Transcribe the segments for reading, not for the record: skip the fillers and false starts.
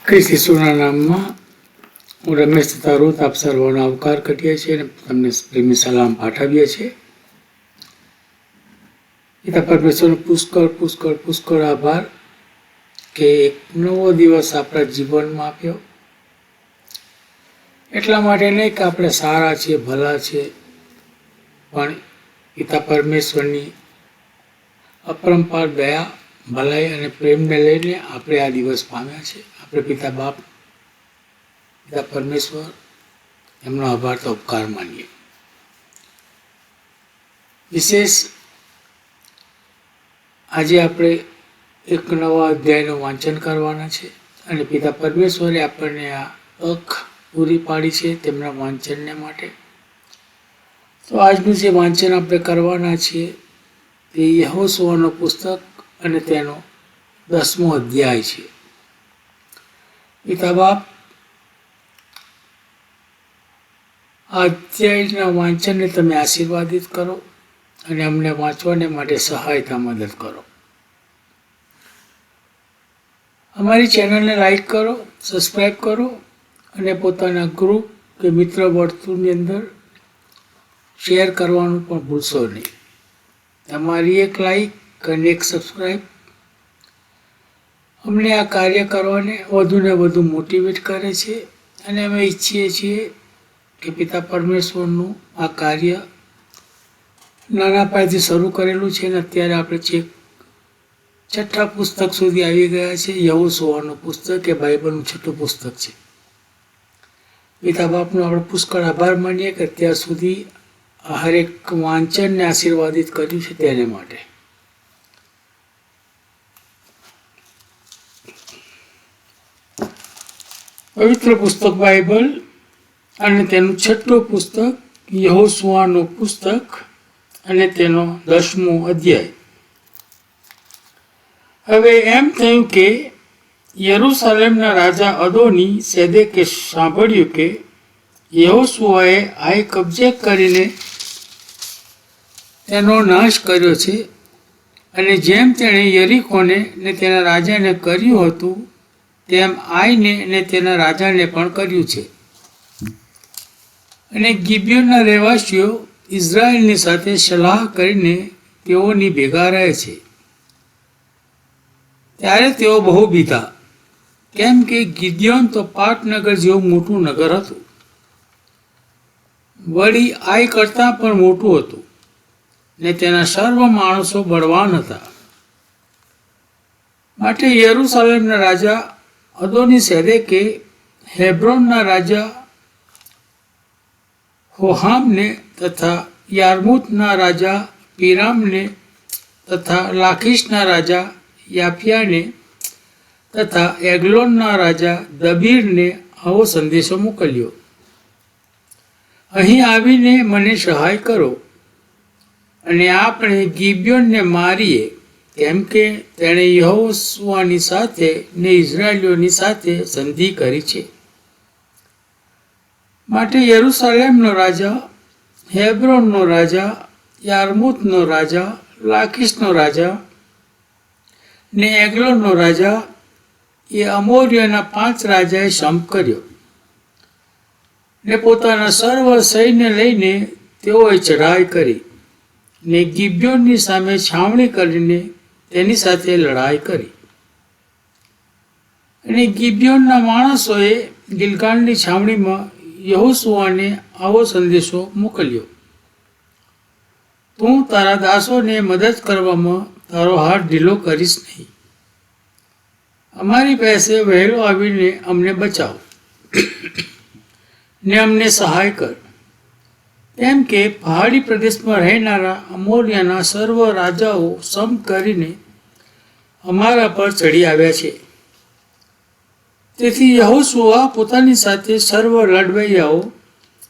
ખ્રિસ્ત ઈસુના નામમાં હું રમેશ તથા રૂથ આપ સર્વોનો આવકાર કરીએ છીએ અને તમને પ્રેમી સલામ પાઠવીએ છીએ. પિતા પરમેશ્વરનો પુષ્કળ પુષ્કળ પુષ્કળ આભાર કે એક નવો દિવસ આપણા જીવનમાં આપ્યો. એટલા માટે નહીં કે આપણે સારા છીએ, ભલા છીએ, પણ પિતા પરમેશ્વરની અપરંપાર દયા, ભલાઈ અને પ્રેમને લઈને આપણે આ દિવસ પામ્યા છે. આપણે પિતા બાપ, પિતા પરમેશ્વર એમનો આભાર તો ઉપકાર માનીએ. વિશેષ આજે આપણે એક નવા અધ્યાયનું વાંચન કરવાના છે અને પિતા પરમેશ્વરે આપણને આ તક પૂરી પાડી છે તેમના વાંચનને માટે. તો આજનું જે વાંચન આપણે કરવાના છીએ તે યહોશુઆનું પુસ્તક અને તેનો 10મો અધ્યાય છે. પિતા બાપ, આ અધ્યાયના વાંચનને તમે આશીર્વાદિત કરો અને અમને વાંચવાને માટે સહાયતા મદદ કરો. અમારી ચેનલને લાઈક કરો, સબસ્ક્રાઈબ કરો અને પોતાના ગ્રુપ કે મિત્ર વર્તુળની અંદર શેર કરવાનું પણ ભૂલશો નહીં. તમારી એક લાઈક અને એક સબસ્ક્રાઈબ અમને આ કાર્ય કરવાને વધુને વધુ મોટિવેટ કરે છે અને અમે ઈચ્છીએ છીએ કે પિતા પરમેશ્વરનું આ કાર્ય નાના પાયેથી શરૂ કરેલું છે અને અત્યારે આપણે છઠ્ઠા પુસ્તક સુધી આવી ગયા છે. યહોશુઆનું પુસ્તક એ બાઇબલનું છઠ્ઠું પુસ્તક છે. પિતા બાપનો આપણે પુષ્કળ આભાર માનીએ કે અત્યાર સુધી હરેક વાંચનને આશીર્વાદિત કર્યું છે તેને માટે. પવિત્ર પુસ્તક બાઇબલ અને તેનું છઠ્ઠું પુસ્તક યહોશુઆનું પુસ્તક અને તેનો 10મો અધ્યાય. હવે એમ થયું કે યરૂશાલેમના રાજા અદોની સેદેકે સાંભળ્યું કે યહોશુઆએ આઈ કબજે કરીને તેનો નાશ કર્યો છે અને જેમ તેણે યરીકોને ને તેના રાજાને કર્યું હતું તેમ આઈને ને તેના રાજાને પણ કર્યું છે. અને ગિબિયોનના રહેવાસીઓ ઇઝરાયલની સાથે સલાહ કરીને તેઓની ભેગા રહે છે. ત્યારે તેઓ બહુ બીતા, કેમ કે ગિદિયોન તો પાટનગર જેવું મોટું નગર હતું, વળી આઈ કરતાં પણ મોટું હતું ને તેના સર્વ માણસો બળવાન હતા. માટે યરૂશાલેમના રાજા અદોની સેદેકે હેબ્રોનના રાજા હોહામને તથા યાર્મૂતના રાજા પીરામને તથા લાખીશના રાજા યાફિયાને તથા એગ્લોનના રાજા દબીરને આવો સંદેશો મોકલ્યો: અહીં આવીને મને સહાય કરો અને આપણે ગિબિયોનને મારીએ, કેમ કે તેણે યહોશુઆની સાથે ને ઇઝરાયલીઓની સાથે સંધિ કરી છે. માટે યરૂશાલેમનો રાજા, હેબ્રોનનો રાજા, યાર્મૂતનો રાજા, લાખીશનો રાજા ને એગ્લોનનો રાજા એ અમોરીઓના 5 રાજાએ સંપ કર્યો ને પોતાના સર્વ સૈન્ય લઈને તેઓએ ચઢાઈ કરી ને ગિબિયોનની સામે છાવણી કરીને તેની સાથે લડાઈ કરી. અને ગિબિયોનના માણસોએ ગિલગાલની છાવણીમાં યહોશુઆને આવો સંદેશો મોકલ્યો: તું તારા દાસોને મદદ કરવામાં તારો હાથ ઢીલો કરીશ નહીં. અમારી પાસે વહેલો આવીને અમને બચાવ ને અમને સહાય કર, કેમ કે પહાડી પ્રદેશમાં રહેનારા અમોરિયાના સર્વ રાજાઓ સંપ કરીને અમારા પર ચડી આવ્યા છે. તેથી યહોશુઆ પોતાની સાથે સર્વ લડવૈયાઓ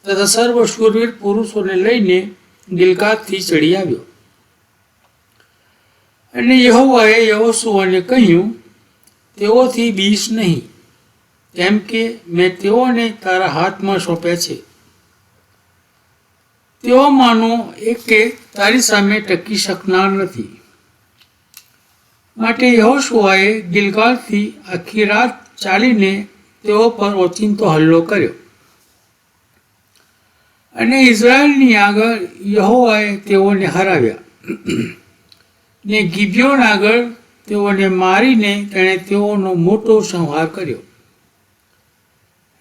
તથા સર્વ શૂરવીર પુરુષોને લઈને ગિલગાદથી ચડી આવ્યો. અને યહોવાએ યહોશુઆને કહ્યું, તેઓથી બીસ નહીં, કેમ કે મેં તેઓને તારા હાથમાં સોંપ્યા છે. તેઓમાંનો એકે તારી સામે ટકી શકનાર નથી. માટે યહોશુઆએ ગિલગાલથી આખી રાત ચાલીને તેઓ પર ઓચિંતો હલ્લો કર્યો. અને ઇઝરાયલની આગળ યહોવાએ તેઓને હરાવ્યા. ને ગિબિયોન આગળ તેઓને મારીને તેણે તેઓનો મોટો સંહાર કર્યો.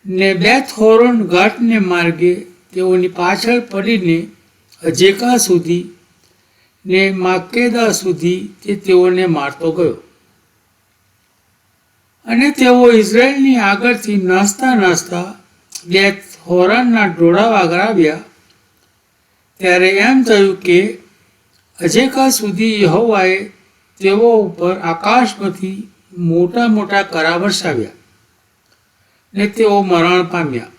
ને બેથ હોરોન ઘાટને માર્ગે તેઓની પાછળ પડીને અજેકા સુધી ને માકેદા સુધી તે તેઓને મારતો ગયો. અને તેઓ ઇઝરાયલની આગળથી નાસતા નાસતા બેથ હોરાનના ડોળા આગળ આવ્યા. ત્યારે એમ થયું કે અજેકા સુધી યહોવાએ તેઓ ઉપર આકાશમાંથી મોટા મોટા કરા વરસાવ્યા ને તેઓ મરણ પામ્યા.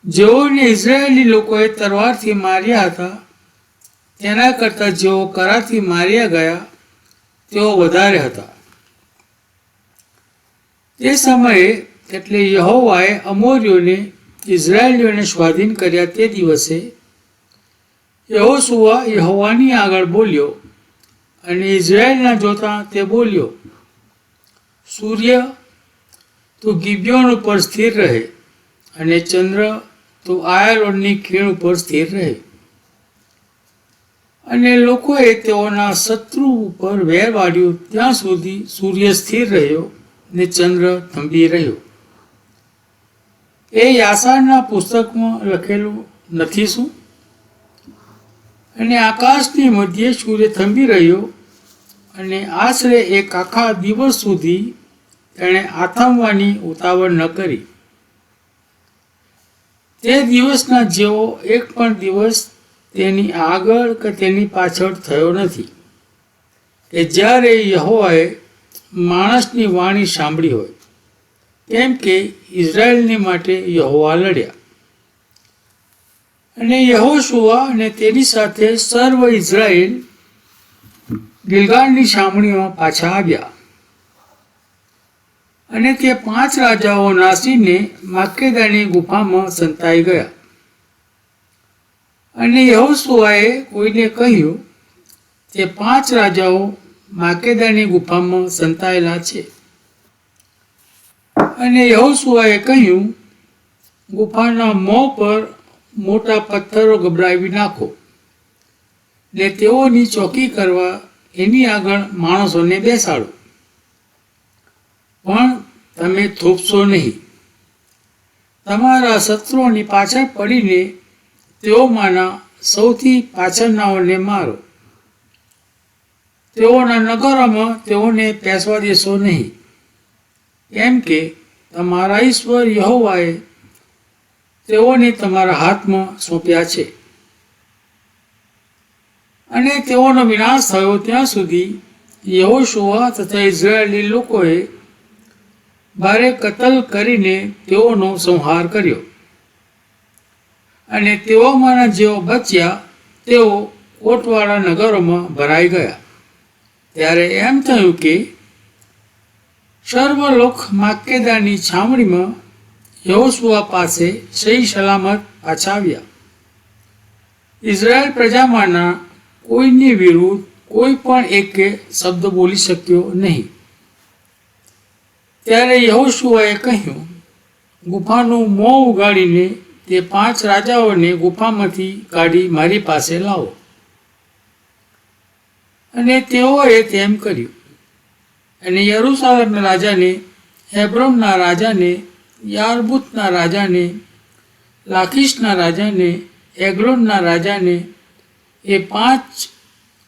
જેઓને ઇઝરાયેલી લોકોએ તલવારથી માર્યા હતા તેના કરતાં જેઓ કરાથી માર્યા ગયા તેઓ વધારે હતા. તે સમયે એટલે યહોવાએ અમોરીઓને ઇઝરાયેલીઓને સ્વાધીન કર્યા તે દિવસે યહોશુઆ યહોવાની આગળ બોલ્યો અને ઇઝરાયેલના જોતા તે બોલ્યો, સૂર્ય તું ગિબિયોન ઉપર સ્થિર રહે અને ચંદ્ર તું આયાલોનની ખીણ ઉપર સ્થિર રહે. અને લોકોએ તેઓના શત્રુ ઉપર વેર વાળ્યું ત્યાં સુધી સૂર્ય સ્થિર રહ્યો ને ચંદ્ર થંભી રહ્યો. એ યાશાના પુસ્તકમાં લખેલું નથી શું? અને આકાશની મધ્યે સૂર્ય થંભી રહ્યો અને આશરે એક આખા દિવસ સુધી તેણે આથમવાની ઉતાવળ ન કરી. તે દિવસના જેવો એક પણ દિવસ તેની આગળ કે તેની પાછળ થયો નથી કે જ્યારે યહોવાએ માણસની વાણી સાંભળી હોય, કેમ કે ઇઝરાયલની માટે યહોવા લડ્યા. અને યહોશુઆ અને તેની સાથે સર્વ ઇઝરાયલ ગિલગાલની છાવણીમાં પાછા આવ્યા. અને તે 5 રાજાઓ નાસીને માકેદાની ગુફામાં સંતાઈ ગયા. અને યહોશુઆએ કોઈને કહ્યું, તે 5 રાજાઓ માકેદાની ગુફામાં સંતાયેલા છે. અને યહોશુઆએ કહ્યું, ગુફાના મોં પર મોટા પથ્થરો ગબરાવી નાખો ને તેઓની ચોકી કરવા એની આગળ માણસોને બેસાડો, પણ તમે થોપશો નહીં. તમારા શત્રુઓની પાછળ પડીને તેઓમાંના સૌથી પાછળનાઓને મારો. તેઓના નગરોમાં તેઓને પેસવા દેશો નહીં, કેમ કે તમારા ઈશ્વર યહોવાએ તેઓને તમારા હાથમાં સોંપ્યા છે. અને તેઓનો વિનાશ થયો ત્યાં સુધી યહોશુઆ તથા ઇઝરાયેલી લોકોએ ભારે કતલ કરીને તેઓનો સંહાર કર્યો. અને તેઓમાંના જેઓ બચ્યા તેઓ કોટવાળા નગરોમાં ભરાઈ ગયા. ત્યારે એમ થયું કે સર્વલોક માકેદાની છાવણીમાં યહોશુઆ પાસે સહી સલામત પાછા આવ્યા. ઇઝરાયલ પ્રજામાંના કોઈની વિરુદ્ધ કોઈ પણ એકે શબ્દ બોલી શક્યો નહીં. ત્યારે યહોશુઆએ કહ્યું, ગુફાનું મોં ઉગાડીને તે 5 રાજાઓને ગુફામાંથી કાઢી મારી પાસે લાવો. અને તેઓએ તેમ કર્યું. અને યરૂશાલેમના રાજાને, હેબ્રોનના રાજાને, યાર્બૂતના રાજાને, લાકીશના રાજાને, એગ્લોનના રાજાને, એ 5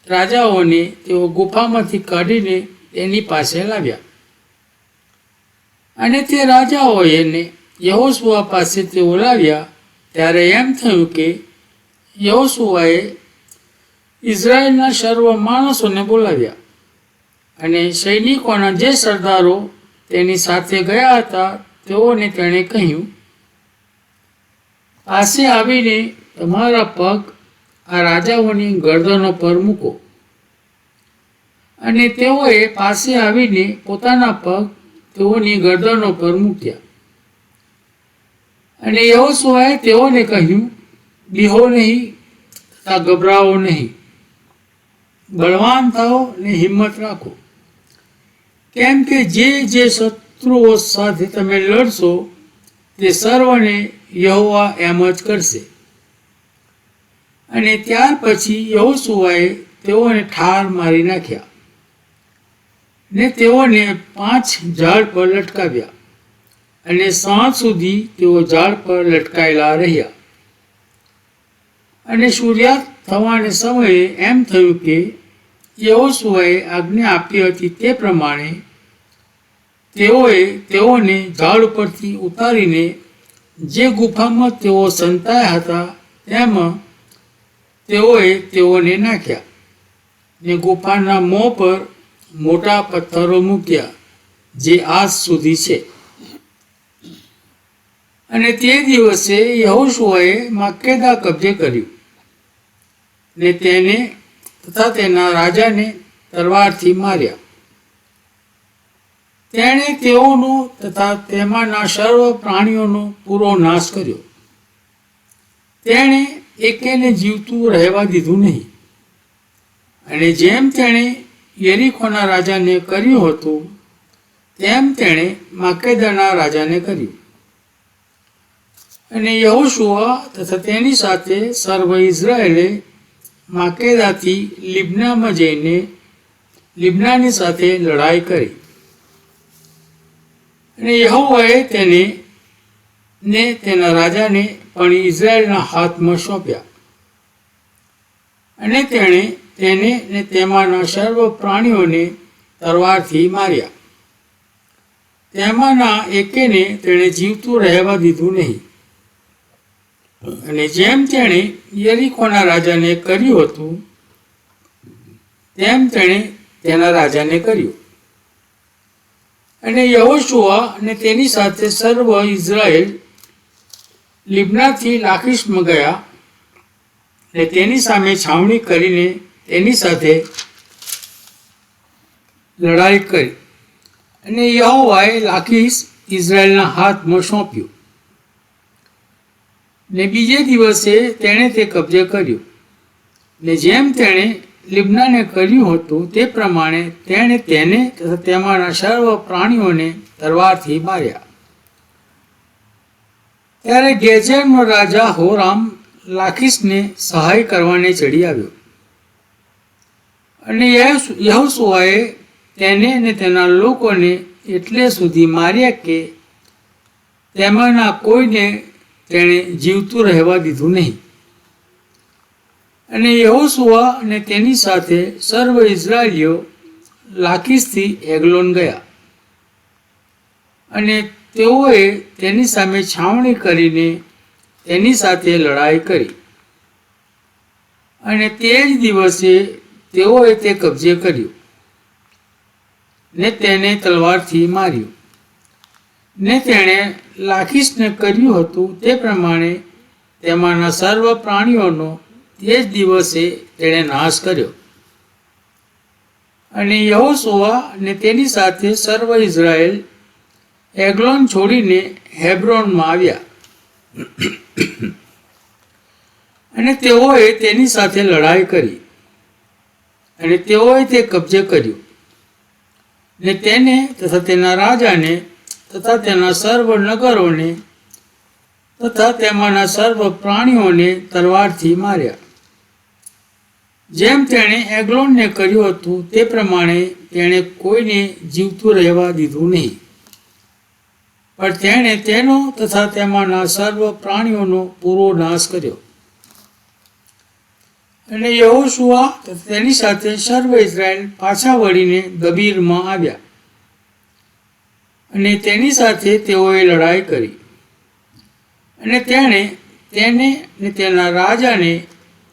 રાજાઓને તેઓ ગુફામાંથી કાઢીને તેની પાસે લાવ્યા. અને તે રાજાઓએ એને યહોશુઆ પાસે તેઓ લાવ્યા. ત્યારે એમ થયું કે યહોશુઆએ ઇઝરાયેલના સર્વ માણસોને બોલાવ્યા. અને સૈનિકોના જે સરદારો તેની સાથે ગયા હતા તેઓને તેણે કહ્યું, પાસે આવીને તમારા પગ આ રાજાઓની ગરદનો પર મૂકો. અને તેઓએ પાસે આવીને પોતાના પગ તેઓની ગરદનો પર મૂક્યા. અને યહોશુઆએ તેઓને કહ્યું, બીહો નહીં તથા ગભરાઓ નહીં, બળવાન થાઓ ને હિંમત રાખો, કેમ કે જે શત્રુઓ સાથે તમે લડશો તે સર્વને યહોવા એમ જ કરશે. અને ત્યાર પછી યહોશુઆએ તેઓને ઠાર મારી નાખ્યા ને તેઓને 5 ઝાડ પર લટકાવ્યા અને સાંજ સુધી તેઓ ઝાડ પર લટકાયેલા રહ્યા. અને સૂર્યાસ્ત થવાને સમયે એમ થયું કે યહોશુઆએ આજ્ઞા આપી હતી તે પ્રમાણે તેઓને ઝાડ ઉપરથી ઉતારીને જે ગુફામાં તેઓ સંતાયા હતા તેમાં તેઓને નાખ્યા ને ગુફાના મોં પર મોટા પથ્થરો મૂક્યા જે આજ સુધી છે. અને તે દિવસે યહોશુઆએ મક્કેદા કબજે કર્યું ને તેને તથા તેના રાજાને તલવારથી માર્યા. તેણે તેઓનો તથા તેમાંના સર્વ પ્રાણીઓનો પૂરો નાશ કર્યો. તેણે એકેને જીવતું રહેવા દીધું નહીં. અને જેમ તેણે યરીખોના રાજાને કર્યું હતું તેમ તેણે મક્કેદાના રાજાને કર્યું. અને યહોશુઆ તથા તેની સાથે સર્વ ઇઝરાયેલે મક્કેદાથી લિબ્નામાં જઈને લિબ્નાની સાથે લડાઈ કરી. અને યહોવાએ તેને ને તેના રાજાને પણ ઇઝરાયેલના હાથમાં સોંપ્યા. અને તેણે તેને ને તેમાંના સર્વ પ્રાણીઓને તલવારથી માર્યા. તેમાંના એકેને તેણે જીવતું રહેવા દીધું નહીં. અને જેમ તેણે યરીખોના રાજાને કર્યું હતું તેમ તેણે તેના રાજાને કર્યું. અને યહોશુઆ અને તેની સાથે સર્વ ઇઝરાયેલ લિબ્નાથી લાકીશમાં ગયા અને તેની સામે છાવણી કરીને તેની સાથે લડાઈ કરી. અને યહોવાએ લાકીશ ઇઝરાયેલના હાથમાં સોંપ્યું. ને બીજે દિવસે તેણે તે કબજે કર્યું. ને જેમ તેણે લિબ્નાને કર્યું હતું તે પ્રમાણે તેણે તેને તથા તેમાંના સર્વ પ્રાણીઓને તલવારથી માર્યા. ત્યારે ગેઝેરનો રાજા હોરામ લાકીશને સહાય કરવાને ચડી આવ્યો. અને યહોશુઆએ તેને અને તેના લોકોને એટલે સુધી માર્યા કે તેમાંના કોઈને તેણે જીવતું રહેવા દીધું નહીં. અને યહોશુઆ અને તેની સાથે સર્વ ઇઝરાયેલીઓ લાકીશથી એગ્લોન ગયા. અને તેઓએ તેની સામે છાવણી કરીને તેની સાથે લડાઈ કરી. અને તે જ દિવસે તેઓએ તે કબજે કર્યું ને તેને તલવારથી માર્યું. ને તેણે લાકીશને કર્યું હતું તે પ્રમાણે તેમાંના સર્વ પ્રાણીઓનો તે જ દિવસે તેણે નાશ કર્યો. અને યહોશુઆ અને તેની સાથે સર્વ ઇઝરાયેલ એગ્લોન છોડીને હેબ્રોનમાં આવ્યા. અને તેઓએ તેની સાથે લડાઈ કરી. અને તેઓએ તે કબજે કર્યું ને તેને તથા તેના રાજાને તથા તેના સર્વ નગરોને તથા તેમાંના સર્વ પ્રાણીઓને તલવારથી માર્યા. જેમ તેણે એગ્લોનને કર્યું હતું તે પ્રમાણે તેણે કોઈને જીવતું રહેવા દીધું નહીં. પણ તેણે તેનો તથા તેમાંના સર્વ પ્રાણીઓનો પૂરો નાશ કર્યો. અને યહોશુઆ તથા તેની સાથે સર્વ ઇઝરાયેલ પાછા વળીને દબીરમાં આવ્યા. અને તેની સાથે તેઓએ લડાઈ કરી. અને તેણે તેને ને તેના રાજાને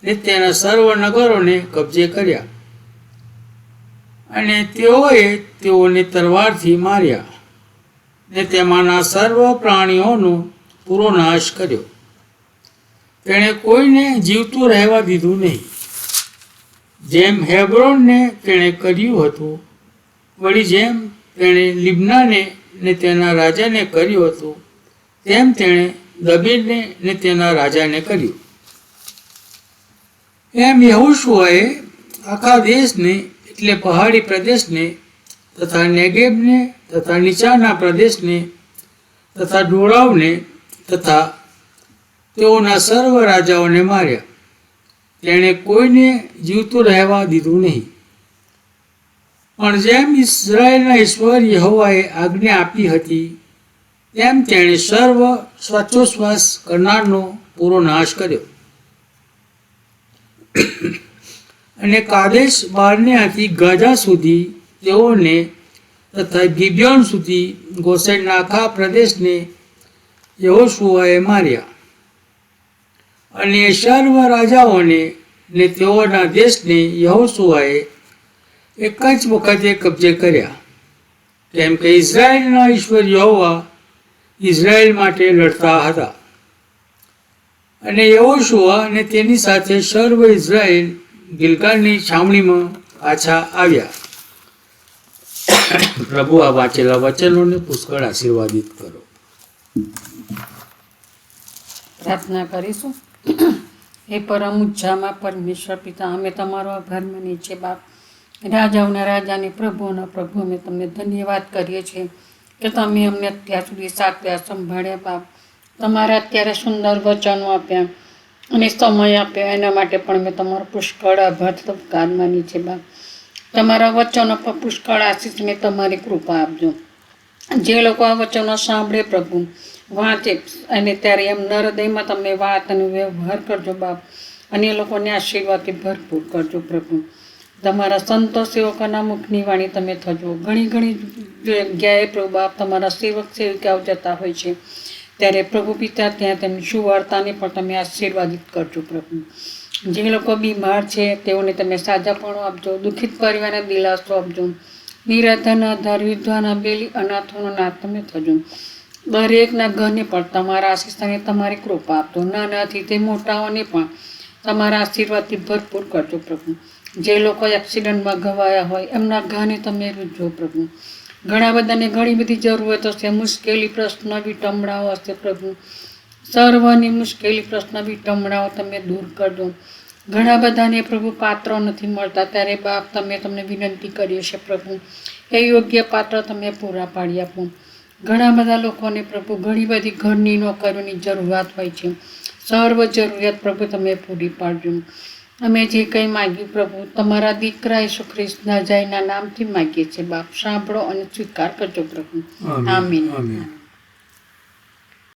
ને તેના સર્વ નગરોને કબજે કર્યા. અને તેઓએ તેઓને તલવારથી માર્યા ને તેમાંના સર્વ પ્રાણીઓનો પૂરો નાશ કર્યો. તેણે કોઈને જીવતું રહેવા દીધું નહીં. જેમ હેબ્રોનને તેણે કર્યું હતું વળી જેમ તેણે લિબ્નાને ને તેના રાજાને કર્યું હતું તેમ તેણે દબીરને ને તેના રાજાને કર્યું. એમ યહોશુઆએ આખા દેશને એટલે પહાડી પ્રદેશને તથા નેગેબને તથા નીચાના પ્રદેશને તથા ડોળાવને તથા તેઓના સર્વ રાજાઓને માર્યા. તેણે કોઈને જીવતું રહેવા દીધું નહીં. પણ જેમ ઇઝરાયેલના ઈશ્વર યહોવાએ આજ્ઞા આપી હતી તેમ તેણે સર્વ શ્વાસોચ્છ્વાસ કરનારનો પૂરો નાશ કર્યો. અને કાદેશ બારનેયાથી ગાઝા સુધી તેઓને તથા ગિબિયોન સુધી ગોસેનના આખા પ્રદેશને યહોશુઆએ માર્યા. અને સર્વ રાજાઓને ને તેઓના દેશને યહોશુઆએ એક જ વખતે કબજે કર્યા, કેમ કે ઇઝરાયેલના ઈશ્વર યહોવા ઇઝરાયેલ માટે લડતા હતા. અને યહોશુઆ અને તેની સાથે સર્વ ઇઝરાયેલ ગિલગાલની છાવણીમાં પાછા આવ્યા. પ્રભુ આ વાંચેલા વચનોને પુષ્કળ આશીર્વાદિત કરો. પ્રાર્થના કરીશું. હે પરમ ઉચ્ચામાં પરમેશ્વર પિતા, અમે તમારો આભાર માનીએ છીએ બાપ. રાજાઓના રાજાને પ્રભુઓના પ્રભુ, અમે તમને ધન્યવાદ કરીએ છીએ કે તમે અમને અત્યાર સુધી સાચવ્યા, સંભાળ્યા બાપ. તમારા અત્યારે સુંદર વચનો આપ્યા અને સમય આપ્યો, એના માટે પણ અમે તમારો પુષ્કળ આભાર ઉપકાર માનીએ છીએ બાપ. તમારા વચનો પર પુષ્કળ આશીષ મેં તમારી કૃપા આપજો. જે લોકો આ વચનો સાંભળે પ્રભુ, વાંચે, અને ત્યારે એમ હૃદયમાં તમે વાત અને વ્યવહાર કરજો બાપ, અને એ લોકોને આશીર્વાદથી ભરપૂર કરજો પ્રભુ. તમારા સંતો સેવકોના મુખની વાણી તમે થજો. ઘણી જગ્યાએ પ્રભુ બાપ તમારા સેવક સેવિકાઓ જતા હોય છે, ત્યારે પ્રભુ પિતા ત્યાં તેમની સુવાર્તાને પણ તમે આશીર્વાદિત કરજો પ્રભુ. જે લોકો બીમાર છે તેઓને તમે સાજાપણું આપજો, દુઃખિત પરિવારને દિલાસો આપજો, નિરાધાના આધાર, વિધવાના બેલી, અનાથોનો નાથ તમે થજો. દરેકના ઘરને પણ તમારા આશીષ અને તમારી કૃપા આપજો. નાનાથી તે મોટાઓને પણ તમારા આશીર્વાદથી ભરપૂર કરજો પ્રભુ. જે લોકો એક્સિડન્ટમાં ઘવાયા હોય એમના ઘરને તમે રૂજો પ્રભુ. ઘણા બધાને ઘણી બધી જરૂરતો છે, મુશ્કેલી, પ્રશ્ન, વિટંબણાઓ હશે પ્રભુ. સર્વની મુશ્કેલી, પ્રશ્ન, વિટંબણાઓ તમે દૂર કરજો. ઘણા બધાને પ્રભુ પાત્રો નથી મળતા, ત્યારે બાપ તમે તમને વિનંતી કરીએ છીએ પ્રભુ, એ યોગ્ય પાત્ર તમે પૂરા પાડી આપો. ઘણા બધા લોકોને પ્રભુ ઘણી બધી ઘરની નોકરીઓની જરૂરિયાત હોય છે. સર્વ જરૂરિયાત પ્રભુ તમે પૂરી પાડજો. અમે જે કંઈ માગ્યું પ્રભુ તમારા દીકરા ઈસુ ખ્રિસ્તના જયના નામથી માગીએ છીએ બાપ. સાંભળો અને સ્વીકાર કરજો પ્રભુ. આમીન.